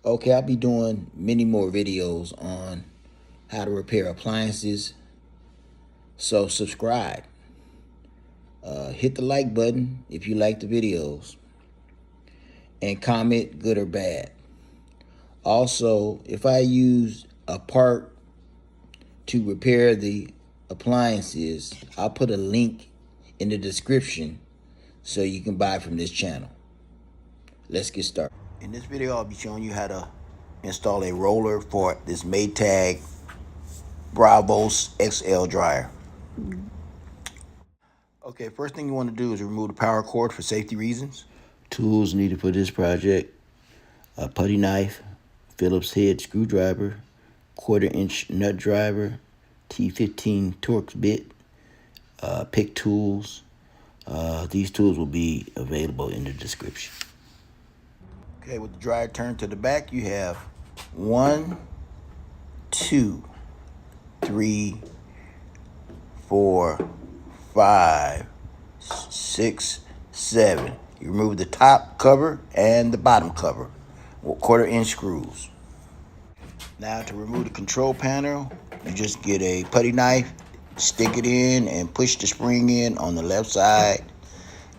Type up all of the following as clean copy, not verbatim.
Okay, I'll be doing many more videos on how to repair appliances. So subscribe. Hit the like button if you like the videos. And comment good or bad. Also, if I use a part to repair the appliances, I'll put a link in the description so you can buy from this channel. Let's get started. In this video, I'll be showing you how to install a roller for this Maytag Bravos XL dryer. Okay, first thing you want to do is remove the power cord for safety reasons. Tools needed for this project: a putty knife, Phillips head screwdriver, 1/4-inch nut driver, T15 Torx bit, pick tools. These tools will be available in the description. Okay, with the dryer turned to the back, you have 1, 2, 3, 4, 5, 6, 7. You remove the top cover and the bottom cover with 1/4-inch screws. Now to remove the control panel, you just get a putty knife, stick it in and push the spring in on the left side,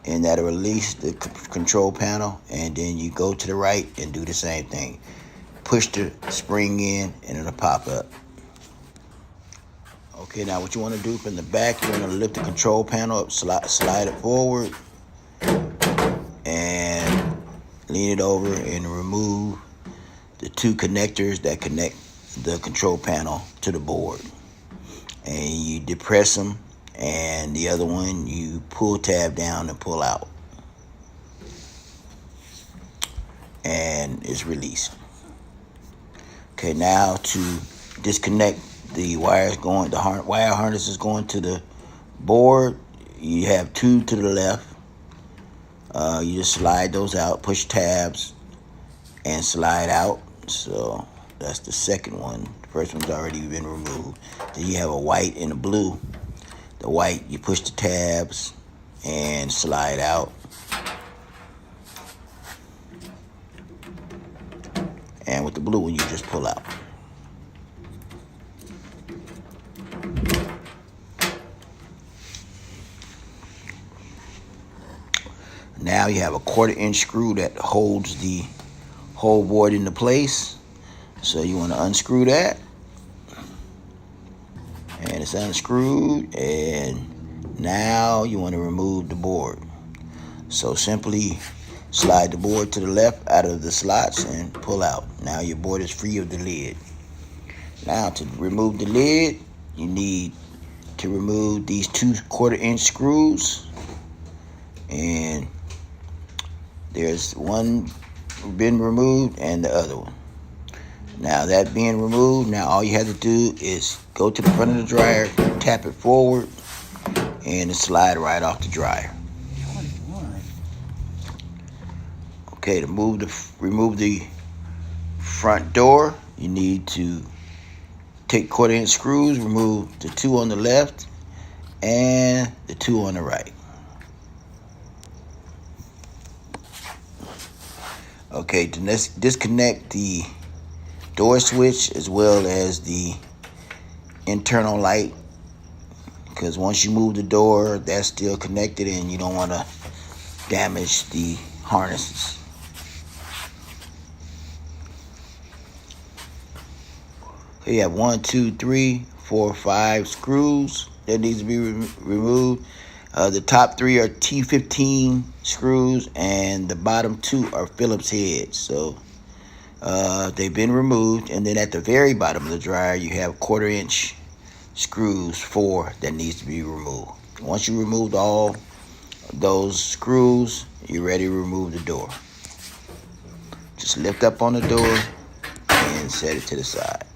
and that'll release the control panel. And then you go to the right and do the same thing. Push the spring in and it'll pop up. Okay, now what you want to do from the back, you want to lift the control panel up, slide it forward, and lean it over and remove the 2 connectors that connect the control panel to the board. And you depress them, and the other one you pull tab down and pull out, and it's released. Okay, now to disconnect the wires going, wire harnesses going to the board, you have 2 to the left. You just slide those out, push tabs, and slide out. So that's the second one. The first one's already been removed. Then you have a white and a blue. The white, you push the tabs and slide out. And with the blue one, you just pull out. Now you have a 1/4-inch screw that holds the whole board into place. So you want to unscrew that. And it's unscrewed, and now you want to remove the board. So simply slide the board to the left out of the slots and pull out. Now your board is free of the lid. Now to remove the lid, you need to remove these 2 1/4-inch screws. And there's one been removed and the other one. Now that being removed, now all you have to do is go to the front of the dryer, tap it forward, and it slide right off the dryer. Okay, to remove the front door, you need to take 1/4-inch screws, remove the 2 on the left and the 2 on the right. Okay, to disconnect the door switch as well as the internal light, because once you move the door, that's still connected and you don't want to damage the harnesses. You have 1, 2, 3, 4, 5 screws that needs to be removed. The top 3 are T15 screws, and the bottom 2 are Phillips heads. So they've been removed. And then at the very bottom of the dryer, you have 1/4-inch screws, 4 that needs to be removed. Once you removed all those screws, you're ready to remove the door. Just lift up on the door and set it to the side.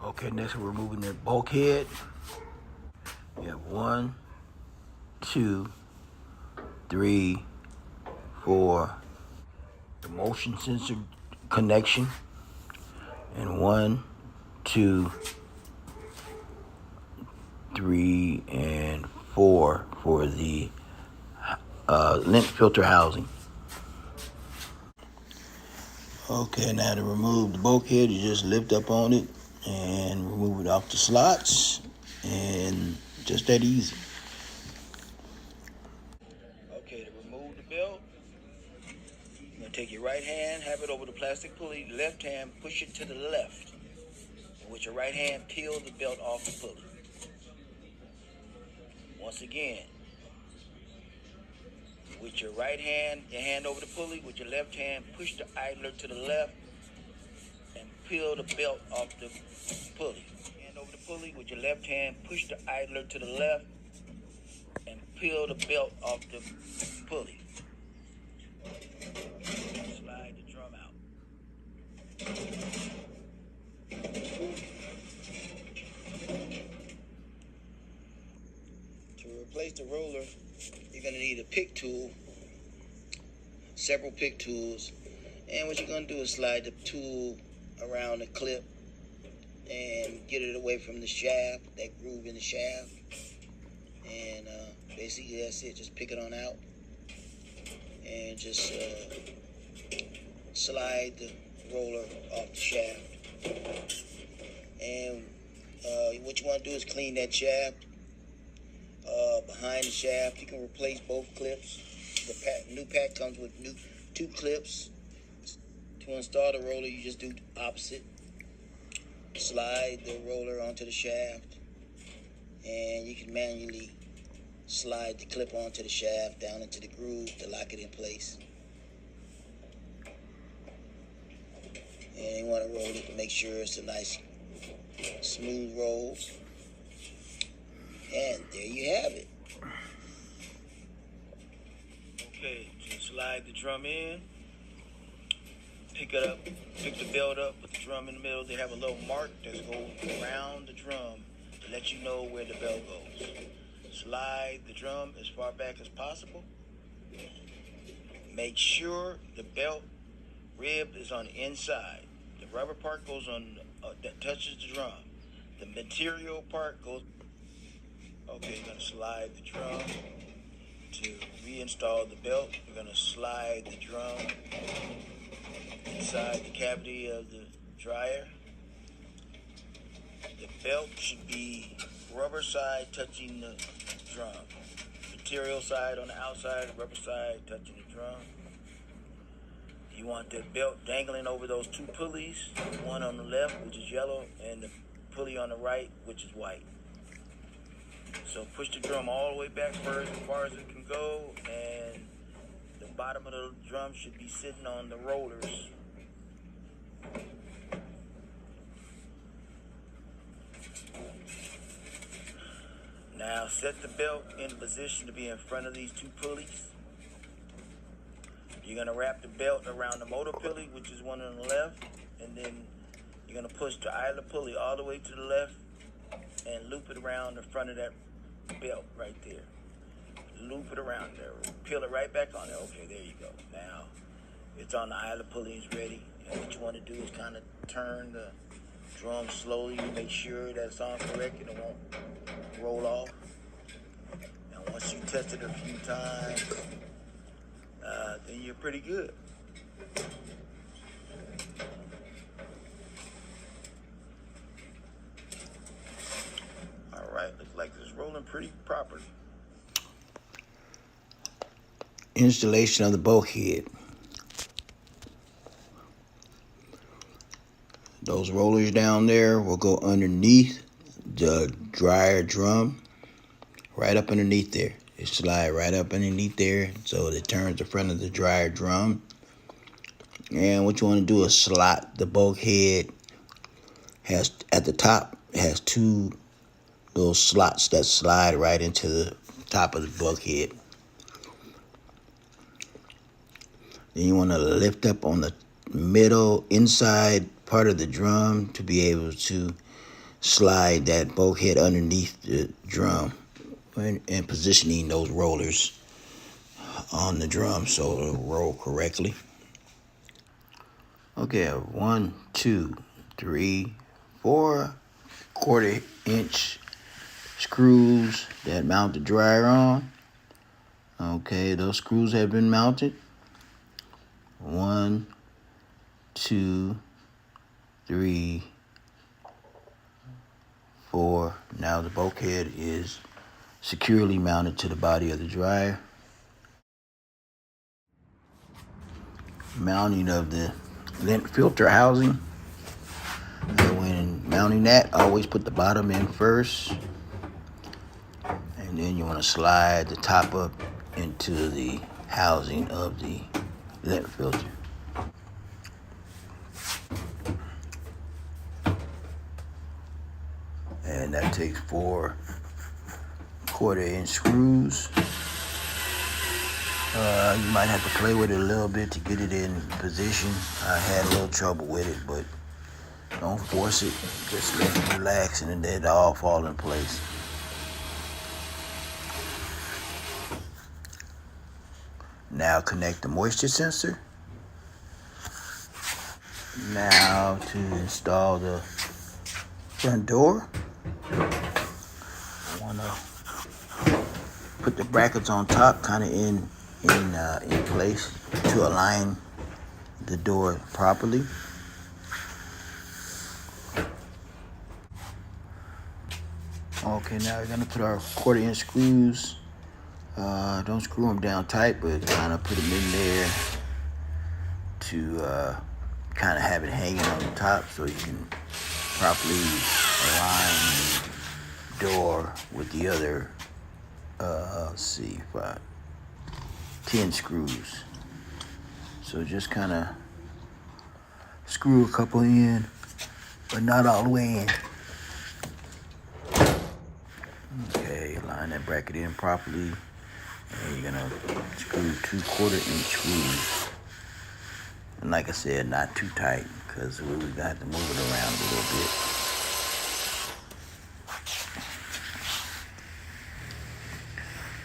Okay, next we're removing the bulkhead. You have 1, 2, 3, 4. The motion sensor connection. And 1, 2, 3, and 4 for the lint filter housing. Okay, now to remove the bulkhead, you just lift up on it and remove it off the slots, and just that easy. Okay, to remove the belt, you're going to take your right hand, have it over the plastic pulley, left hand, push it to the left. And with your right hand, peel the belt off the pulley. Once again, with your right hand, your hand over the pulley, with your left hand, push the idler to the left and peel the belt off the pulley. Hand over the pulley, with your left hand, push the idler to the left and peel the belt off the pulley. Slide the drum out. To replace the roller, you're going to need a pick tool, several pick tools, and what you're going to do is slide the tool around the clip and get it away from the shaft, that groove in the shaft, and basically that's it. Just pick it on out and just slide the roller off the shaft. And what you want to do is clean that shaft. Behind the shaft, you can replace both clips. The new pack comes with two clips. To install the roller, you just do the opposite. Slide the roller onto the shaft, and you can manually slide the clip onto the shaft down into the groove to lock it in place. And you want to roll it to make sure it's a nice smooth roll. And there you have it. Okay, just slide the drum in, pick it up, pick the belt up, put the drum in the middle. They have a little mark that goes around the drum to let you know where the belt goes. Slide the drum as far back as possible. Make sure the belt rib is on the inside. The rubber part goes on, that touches the drum. The material part goes. Okay, you're going to slide the drum. To reinstall the belt, you're going to slide the drum inside the cavity of the dryer. The belt should be rubber side touching the drum. Material side on the outside, rubber side touching the drum. You want the belt dangling over those two pulleys, one on the left, which is yellow, and the pulley on the right, which is white. So push the drum all the way back first, as far as it can go, and the bottom of the drum should be sitting on the rollers. Now set the belt in position to be in front of these two pulleys. You're going to wrap the belt around the motor pulley, which is one on the left, and then you're going to push the idler pulley all the way to the left and loop it around the front of that belt right there. Loop it around there. Peel it right back on there. Okay, there you go. Now, it's on the idler pulley, it's ready. And what you want to do is kind of turn the drum slowly to make sure that it's on correct and it won't roll off. Now, once you test it a few times, then you're pretty good. All right, looks like it's rolling pretty properly. Installation of the bulkhead. Those rollers down there will go underneath the dryer drum, right up underneath there. It slide right up underneath there, so it turns the front of the dryer drum. And what you want to do is slot the bulkhead. Has at the top has two little slots that slide right into the top of the bulkhead. Then you want to lift up on the middle inside part of the drum to be able to slide that bulkhead underneath the drum and positioning those rollers on the drum so it'll roll correctly. Okay, 1, 2, 3, 4 1/4 inch screws that mount the dryer on. Okay, those screws have been mounted. 1, 2, 3, 4. Now the bulkhead is securely mounted to the body of the dryer. Mounting of the lint filter housing. When mounting that, always put the bottom in first, and then you want to slide the top up into the housing of the lint filter. And that takes 4 1/4-inch screws. You might have to play with it a little bit to get it in position. I had a little trouble with it, but don't force it. Just let it relax and then it'll all fall in place. Now connect the moisture sensor. Now to install the front door, I want to put the brackets on top, kind of in place to align the door properly. Okay, now we're gonna put our 1/4-inch screws. Don't screw them down tight, but kind of put them in there to kind of have it hanging on the top so you can properly align the door with the other, let's see, 10 screws. So just kind of screw a couple in, but not all the way in. Okay, line that bracket in properly. And you're gonna screw 2 1/4-inch screws. And like I said, not too tight, because we're gonna have to move it around a little bit.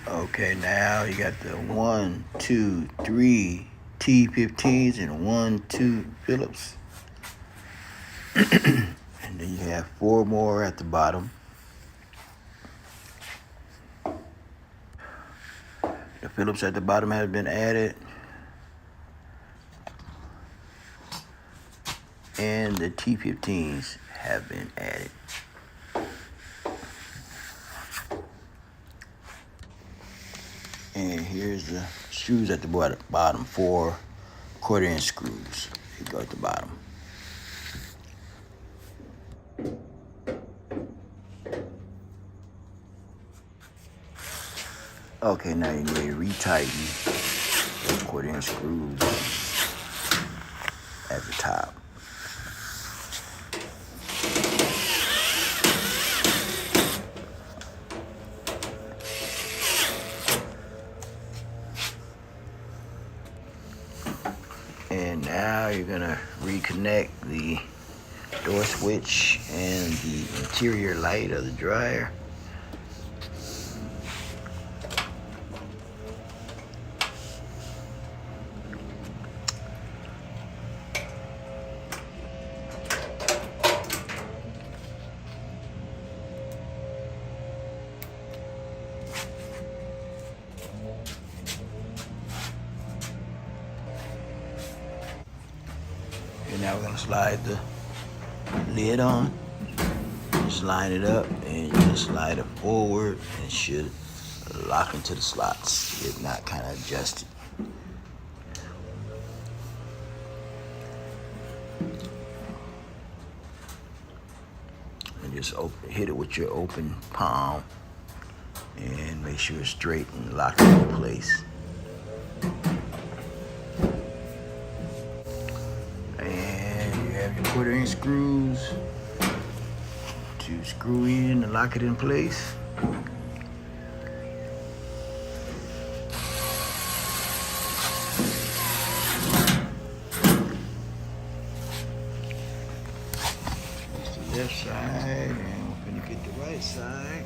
Okay, now you got the 1, 2, 3 T15s and 1, 2 Phillips. And then you have 4 more at the bottom. The Phillips at the bottom has been added. And the T15s have been added. And here's the screws at the bottom, 4 1/4-inch screws. They go at the bottom. Okay, now you need to retighten the 1/4-inch screws at the top. And now you're gonna reconnect the door switch and the interior light of the dryer. And now we're gonna slide the lid on. Just line it up and just slide it forward, and it should lock into the slots if not kind of adjusted. And just hit it with your open palm and make sure it's straight and locked into place. And you have your 1/4-inch screws to screw in and lock it in place. That's the left side, and we're gonna get the right side.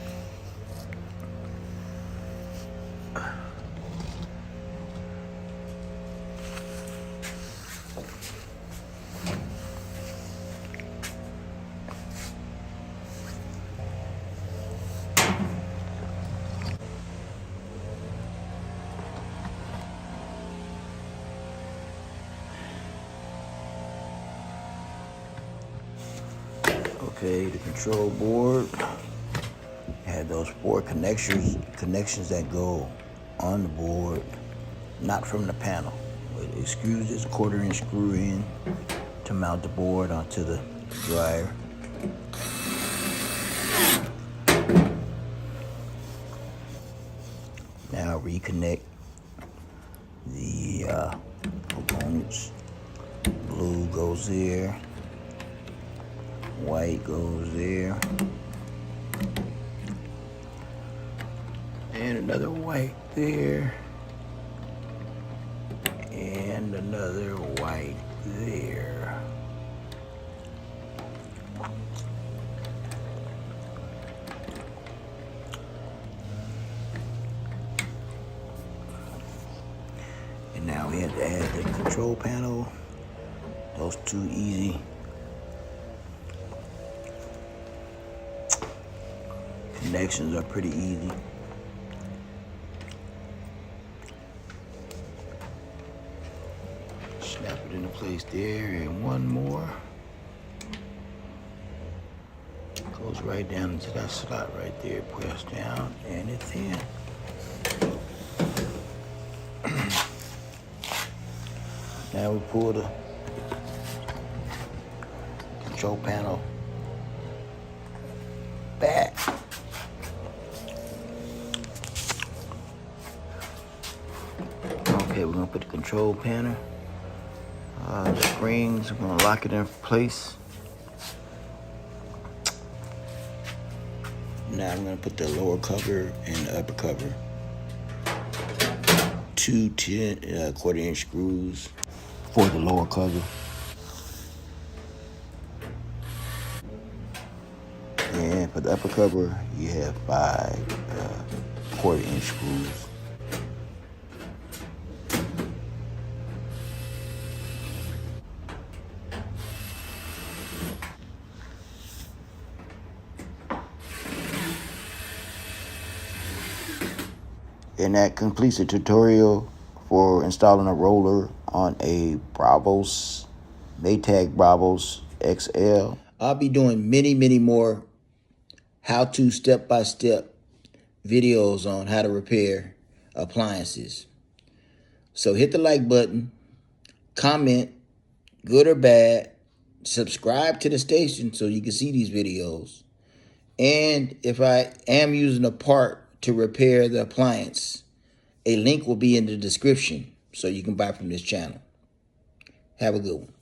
Okay, the control board had those 4 connections that go on the board, not from the panel. But it screws this 1/4" screw in to mount the board onto the dryer. Now reconnect the components. Blue goes there, white goes there, and another white there, and another white there. And now we have to add the control panel. Those 2 easy. Connections are pretty easy. Snap it into place there, and one more. Goes right down into that slot right there. Press down, and it's in. Now we pull the control panel back. Okay, we're gonna put the control panel, the springs, we're gonna lock it in place. Now I'm gonna put the lower cover and the upper cover. 2 1/4" screws for the lower cover. And for the upper cover, you have 5 1/4" screws. And that completes the tutorial for installing a roller on a Maytag Bravos XL. I'll be doing many more how-to step-by-step videos on how to repair appliances. So hit the like button, comment, good or bad, subscribe to the station so you can see these videos. And if I am using a part to repair the appliance, a link will be in the description so you can buy from this channel. Have a good one.